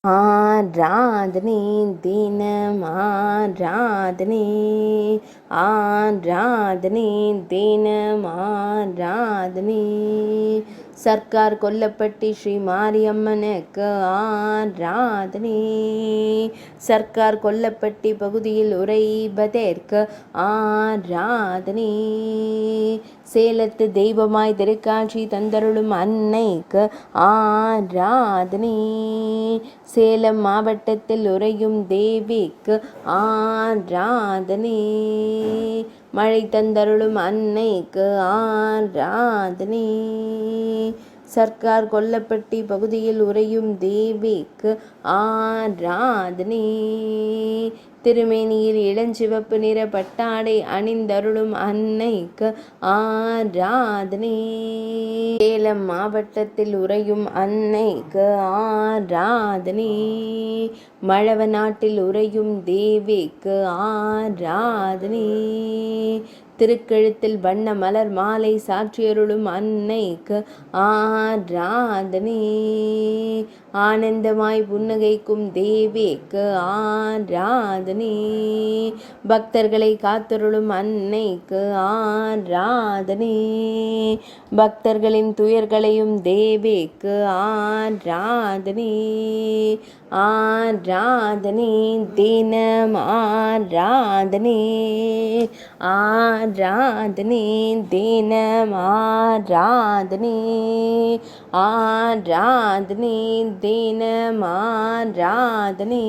ஆராதனை தினம் ஆராதனை ஆராதனை தினம் ஆராதனை சர்க்கார் கொல்லப்பட்டி ஸ்ரீ மாரியம்மனுக்கு ஆராதனை சர்க்கார் கொல்லப்பட்டி பகுதியில் உறைபதற்கு ஆராதனை சேலத்து தெய்வமாய் திருக்காட்சி தந்தருளும் அன்னைக்கு ஆராதனை சேலம் மாவட்டத்தில் உறையும் தேவிக்கு ஆராதனை மழை தந்தருளும் அன்னைக்கு ஆராதனை சர்க்கார் கொல்லப்பட்டி பகுதியில் உறையும் தேவிக்கு ஆராதனை திருமேனியில் இளஞ்சிவப்பு நிற பட்டாடை அணிந்தருளும் அன்னைக்கு ஆராதனை சேலம் மாவட்டத்தில் உறையும் அன்னைக்கு ஆராதனை மழவ நாட்டில் உறையும் தேவிக்கு ஆராதனை திருக்கழுத்தில் வண்ண மலர் மாலை சாற்றியருளும் அன்னைக்கு ஆராதனை ஆனந்தமாய் புன்னகைக்கும் தேவிக்கு ஆராதனை பக்தர்களை காத்தருளும் அன்னைக்கு ஆராதனை பக்தர்களின் துயர்களையும் தேவிக்கு ஆராதனை ஆராதனை தினம் ஆராதனை ஆராதனை தினம் ஆராதனை ஆராதனை தினம் ஆராதனை